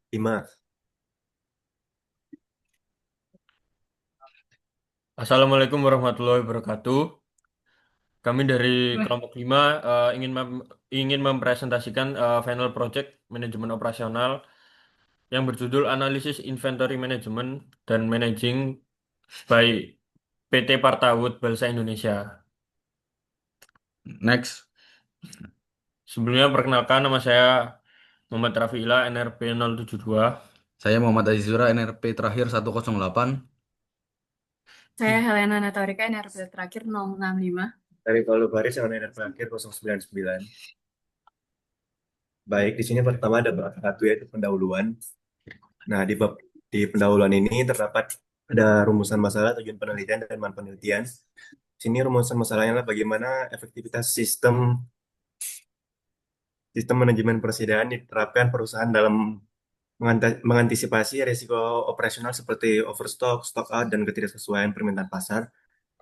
5. Assalamualaikum warahmatullahi wabarakatuh. Kami dari kelompok 5 ingin mempresentasikan final project manajemen operasional yang berjudul Analisis Inventory Management dan Managing by PT Partawood Balsa Indonesia. Next, Sebelumnya perkenalkan, nama saya Muhammad Rafiila, NRP 072. saya Muhammad Azizura, NRP terakhir 108. Saya Helena Natarika, NRP terakhir 065. Dari Palu Baris dengan NRP terakhir 099. Baik, di sini pertama ada bab satu yaitu pendahuluan. Nah, di pendahuluan ini terdapat ada rumusan masalah, tujuan penelitian, dan manfaat penelitian. Di sini rumusan masalahnya adalah bagaimana efektivitas sistem manajemen persediaan diterapkan perusahaan dalam mengantisipasi risiko operasional seperti overstock, stock out, dan ketidaksesuaian permintaan pasar.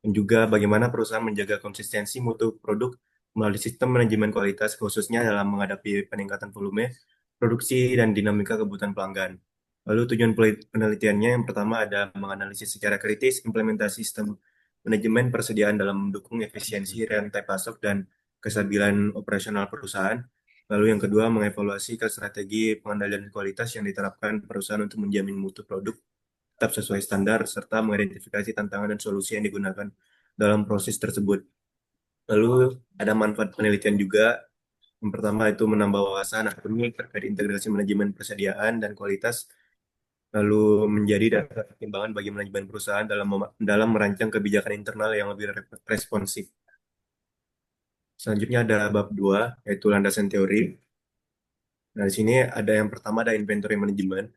Dan juga bagaimana perusahaan menjaga konsistensi mutu produk melalui sistem manajemen kualitas khususnya dalam menghadapi peningkatan volume, produksi, dan dinamika kebutuhan pelanggan. Lalu tujuan penelitiannya yang pertama ada menganalisis secara kritis implementasi sistem manajemen persediaan dalam mendukung efisiensi rantai pasok dan kestabilan operasional perusahaan. Lalu yang kedua mengevaluasi ke strategi pengendalian kualitas yang diterapkan perusahaan untuk menjamin mutu produk tetap sesuai standar, serta mengidentifikasi tantangan dan solusi yang digunakan dalam proses tersebut. Lalu ada manfaat penelitian juga. Yang pertama itu menambah wawasan akademik terkait integrasi manajemen persediaan dan kualitas, lalu menjadi dasar pertimbangan bagi manajemen perusahaan dalam merancang kebijakan internal yang lebih responsif. Selanjutnya ada bab 2, yaitu landasan teori. Nah, di sini ada yang pertama ada inventory management,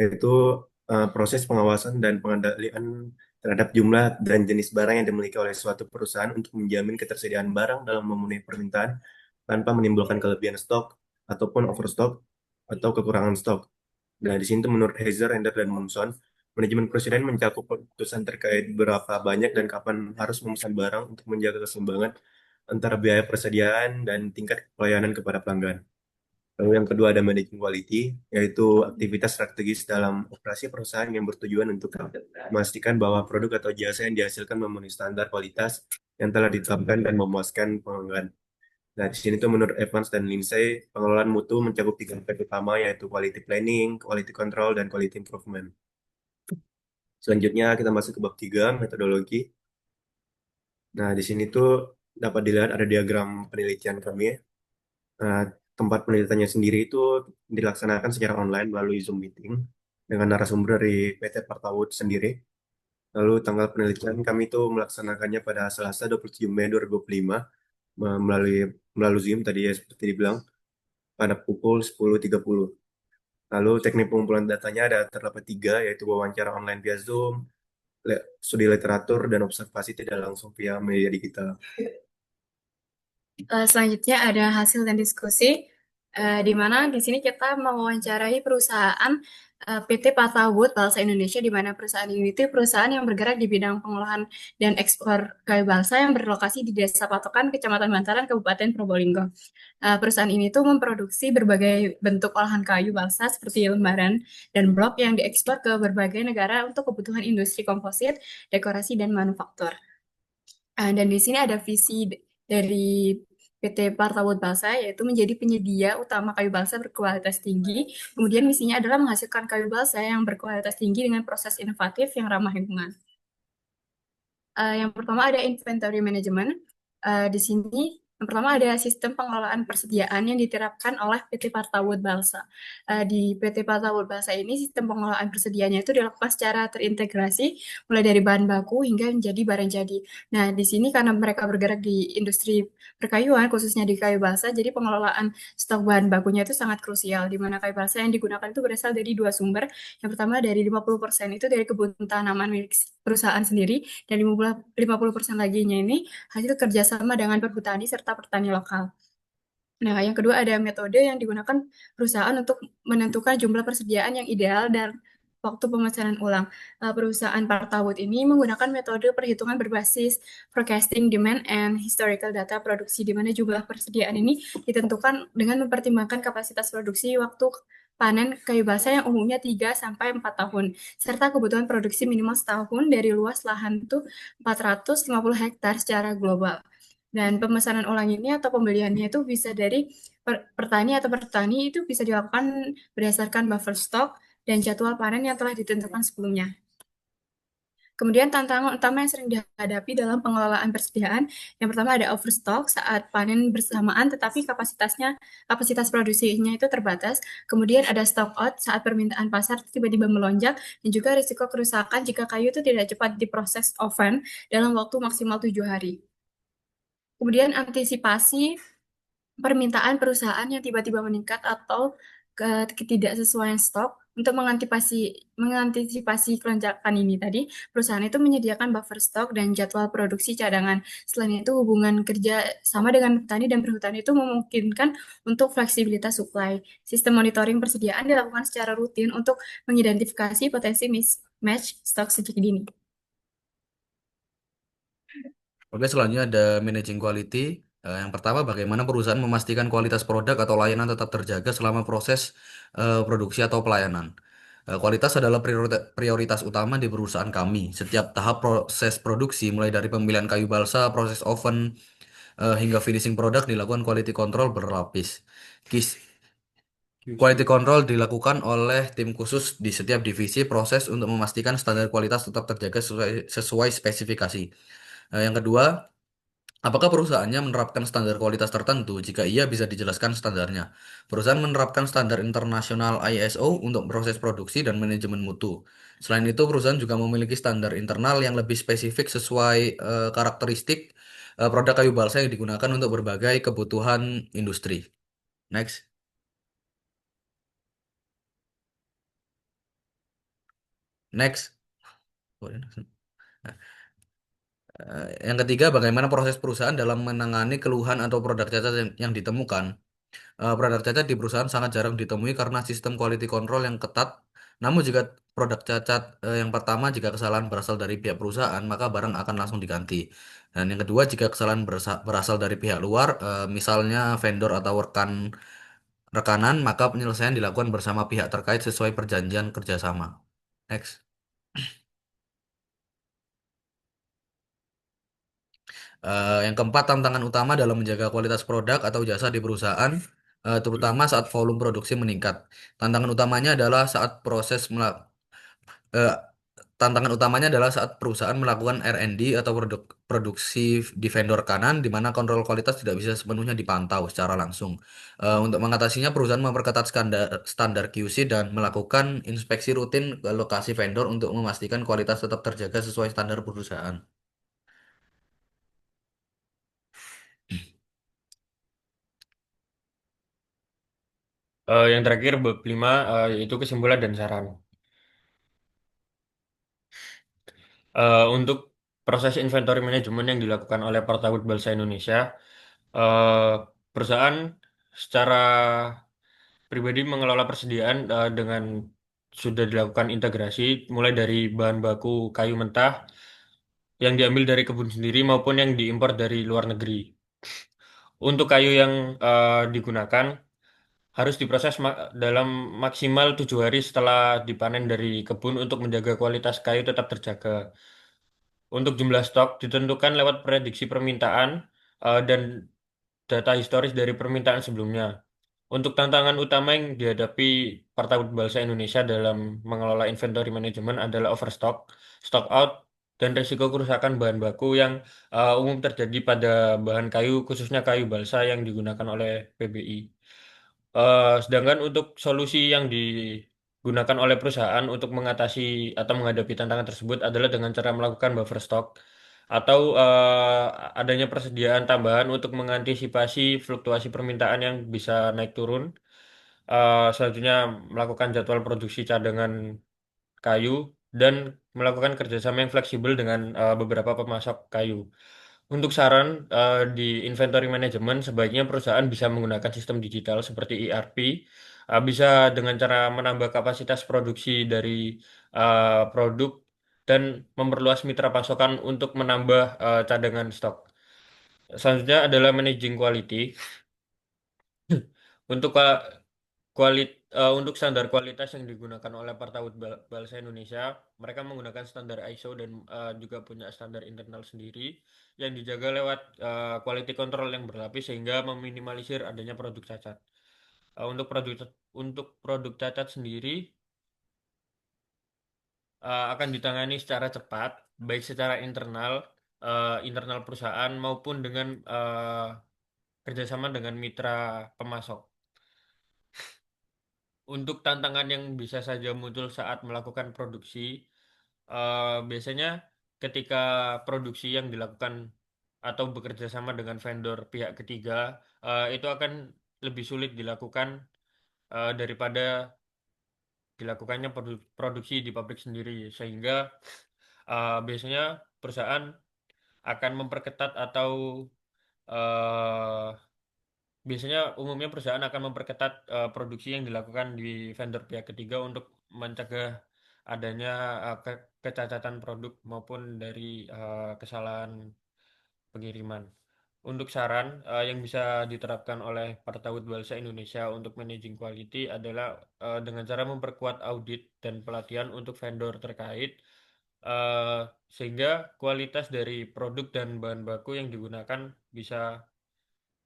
yaitu proses pengawasan dan pengendalian terhadap jumlah dan jenis barang yang dimiliki oleh suatu perusahaan untuk menjamin ketersediaan barang dalam memenuhi permintaan tanpa menimbulkan kelebihan stok ataupun overstock atau kekurangan stok. Nah, di sini tuh menurut Heiser, Ender, dan Monson, manajemen presiden mencakup keputusan terkait berapa banyak dan kapan harus memesan barang untuk menjaga keseimbangan antara biaya persediaan dan tingkat pelayanan kepada pelanggan. Lalu yang kedua ada managing quality, yaitu aktivitas strategis dalam operasi perusahaan yang bertujuan untuk memastikan bahwa produk atau jasa yang dihasilkan memenuhi standar kualitas yang telah ditetapkan dan memuaskan pelanggan. Nah, di sini tuh menurut Evans dan Lindsay, pengelolaan mutu mencakup tiga aspek utama, yaitu quality planning, quality control, dan quality improvement. Selanjutnya kita masuk ke bab 3, metodologi. Nah, di sini tuh dapat dilihat ada diagram penelitian kami. Nah, tempat penelitiannya sendiri itu dilaksanakan secara online melalui Zoom meeting dengan narasumber dari PT Partawood sendiri. Lalu tanggal penelitian kami itu melaksanakannya pada Selasa 27 Mei 2025 melalui melalui Zoom tadi ya seperti dibilang pada pukul 10.30. Lalu teknik pengumpulan datanya ada terdapat tiga, yaitu wawancara online via Zoom, studi literatur, dan observasi tidak langsung via media digital. Selanjutnya ada hasil dan diskusi, di mana di sini kita mewawancarai perusahaan PT Pathawood Balsa Indonesia, di mana perusahaan ini itu perusahaan yang bergerak di bidang pengolahan dan ekspor kayu balsa yang berlokasi di Desa Patokan, Kecamatan Bantaran, Kabupaten Probolinggo. Perusahaan ini tuh memproduksi berbagai bentuk olahan kayu balsa seperti lembaran dan blok yang diekspor ke berbagai negara untuk kebutuhan industri komposit, dekorasi, dan manufaktur. Dan di sini ada visi dari PT Partawood Balsa, yaitu menjadi penyedia utama kayu balsa berkualitas tinggi. Kemudian misinya adalah menghasilkan kayu balsa yang berkualitas tinggi dengan proses inovatif yang ramah lingkungan. Yang pertama ada inventory management. Di sini yang pertama ada sistem pengelolaan persediaan yang diterapkan oleh PT Partawood Balsa. Di PT Partawood Balsa ini sistem pengelolaan persediaannya itu dilakukan secara terintegrasi mulai dari bahan baku hingga menjadi barang jadi. Nah, di sini karena mereka bergerak di industri perkayuan, khususnya di kayu balsa, jadi pengelolaan stok bahan bakunya itu sangat krusial, di mana kayu balsa yang digunakan itu berasal dari dua sumber. Yang pertama dari 50% itu dari kebun tanaman milik perusahaan sendiri, dan 50% laginya ini hasil kerjasama dengan perhutani serta petani lokal. Nah, yang kedua ada metode yang digunakan perusahaan untuk menentukan jumlah persediaan yang ideal dan waktu pemesanan ulang. Perusahaan Partawut ini menggunakan metode perhitungan berbasis forecasting demand and historical data produksi, di mana jumlah persediaan ini ditentukan dengan mempertimbangkan kapasitas produksi, waktu panen kayu basah yang umumnya 3 sampai 4 tahun, serta kebutuhan produksi minimal setahun dari luas lahan itu 450 hektar secara global. Dan pemesanan ulang ini atau pembeliannya itu bisa dari petani atau petani itu bisa dilakukan berdasarkan buffer stock dan jadwal panen yang telah ditentukan sebelumnya. Kemudian tantangan utama yang sering dihadapi dalam pengelolaan persediaan, yang pertama ada overstock saat panen bersamaan, tetapi kapasitas produksinya itu terbatas. Kemudian ada stock out saat permintaan pasar tiba-tiba melonjak, dan juga risiko kerusakan jika kayu itu tidak cepat diproses oven dalam waktu maksimal 7 hari. Kemudian antisipasi permintaan perusahaan yang tiba-tiba meningkat atau ketidaksesuaian stok. Untuk mengantisipasi kelonjakan ini tadi, perusahaan itu menyediakan buffer stok dan jadwal produksi cadangan. Selain itu, hubungan kerja sama dengan petani dan perhutani itu memungkinkan untuk fleksibilitas supply. Sistem monitoring persediaan dilakukan secara rutin untuk mengidentifikasi potensi mismatch stok sejak dini. Oke, selanjutnya ada managing quality. Yang pertama, bagaimana perusahaan memastikan kualitas produk atau layanan tetap terjaga selama proses produksi atau pelayanan. Kualitas adalah prioritas utama di perusahaan kami. Setiap tahap proses produksi, mulai dari pemilihan kayu balsa, proses oven, hingga finishing produk dilakukan quality control berlapis. Quality control dilakukan oleh tim khusus di setiap divisi proses untuk memastikan standar kualitas tetap terjaga sesuai spesifikasi. Yang kedua, apakah perusahaannya menerapkan standar kualitas tertentu? Jika iya, bisa dijelaskan standarnya. Perusahaan menerapkan standar internasional ISO untuk proses produksi dan manajemen mutu. Selain itu, perusahaan juga memiliki standar internal yang lebih spesifik sesuai karakteristik produk kayu balsa yang digunakan untuk berbagai kebutuhan industri. Next. Next. Yang ketiga, bagaimana proses perusahaan dalam menangani keluhan atau produk cacat yang ditemukan. Produk cacat di perusahaan sangat jarang ditemui karena sistem quality control yang ketat. Namun jika produk cacat yang pertama, jika kesalahan berasal dari pihak perusahaan, maka barang akan langsung diganti. Dan yang kedua, jika kesalahan berasal dari pihak luar, misalnya vendor atau rekanan, maka penyelesaian dilakukan bersama pihak terkait sesuai perjanjian kerjasama. Next. Yang keempat, tantangan utama dalam menjaga kualitas produk atau jasa di perusahaan, terutama saat volume produksi meningkat. Tantangan utamanya adalah saat eh, tantangan utamanya adalah saat perusahaan melakukan R&D atau produksi di vendor kanan, di mana kontrol kualitas tidak bisa sepenuhnya dipantau secara langsung. Untuk mengatasinya, perusahaan memperketat standar QC dan melakukan inspeksi rutin ke lokasi vendor untuk memastikan kualitas tetap terjaga sesuai standar perusahaan. Yang terakhir bab 5 yaitu kesimpulan dan saran. Untuk proses inventory management yang dilakukan oleh Pertawut Balsa Indonesia, eh, perusahaan secara pribadi mengelola persediaan dengan sudah dilakukan integrasi mulai dari bahan baku kayu mentah yang diambil dari kebun sendiri maupun yang diimpor dari luar negeri. Untuk kayu yang digunakan harus diproses dalam maksimal 7 hari setelah dipanen dari kebun untuk menjaga kualitas kayu tetap terjaga. Untuk jumlah stok ditentukan lewat prediksi permintaan dan data historis dari permintaan sebelumnya. Untuk tantangan utama yang dihadapi Pertawut Balsa Indonesia dalam mengelola inventory management adalah overstock, stock out, dan risiko kerusakan bahan baku yang umum terjadi pada bahan kayu, khususnya kayu balsa yang digunakan oleh PBI. Sedangkan untuk solusi yang digunakan oleh perusahaan untuk mengatasi atau menghadapi tantangan tersebut adalah dengan cara melakukan buffer stock atau adanya persediaan tambahan untuk mengantisipasi fluktuasi permintaan yang bisa naik turun. Selanjutnya melakukan jadwal produksi cadangan kayu dan melakukan kerjasama yang fleksibel dengan beberapa pemasok kayu. Untuk saran di inventory management, sebaiknya perusahaan bisa menggunakan sistem digital seperti ERP, bisa dengan cara menambah kapasitas produksi dari produk dan memperluas mitra pasokan untuk menambah cadangan stok. Selanjutnya adalah managing quality. Untuk untuk standar kualitas yang digunakan oleh Pertawut Balsa Indonesia, mereka menggunakan standar ISO dan juga punya standar internal sendiri yang dijaga lewat quality control yang berlapis sehingga meminimalisir adanya produk cacat. Untuk produk cacat sendiri akan ditangani secara cepat, baik secara internal perusahaan maupun dengan kerjasama dengan mitra pemasok. Untuk tantangan yang bisa saja muncul saat melakukan produksi, biasanya ketika produksi yang dilakukan atau bekerja sama dengan vendor pihak ketiga, itu akan lebih sulit dilakukan daripada dilakukannya produksi di pabrik sendiri, sehingga biasanya perusahaan akan memperketat atau eh, biasanya umumnya perusahaan akan memperketat produksi yang dilakukan di vendor pihak ketiga untuk mencegah adanya kecacatan produk maupun dari kesalahan pengiriman. Untuk saran yang bisa diterapkan oleh Partawut Balsa Indonesia untuk managing quality adalah dengan cara memperkuat audit dan pelatihan untuk vendor terkait eh, sehingga kualitas dari produk dan bahan baku yang digunakan bisa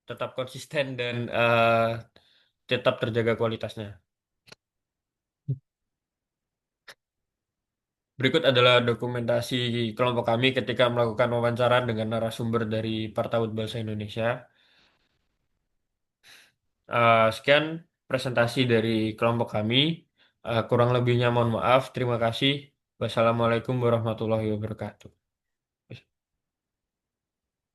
tetap konsisten dan tetap terjaga kualitasnya. Berikut adalah dokumentasi kelompok kami ketika melakukan wawancara dengan narasumber dari Partawut Bahasa Indonesia. Sekian presentasi dari kelompok kami. Kurang lebihnya mohon maaf. Terima kasih. Wassalamualaikum warahmatullahi wabarakatuh.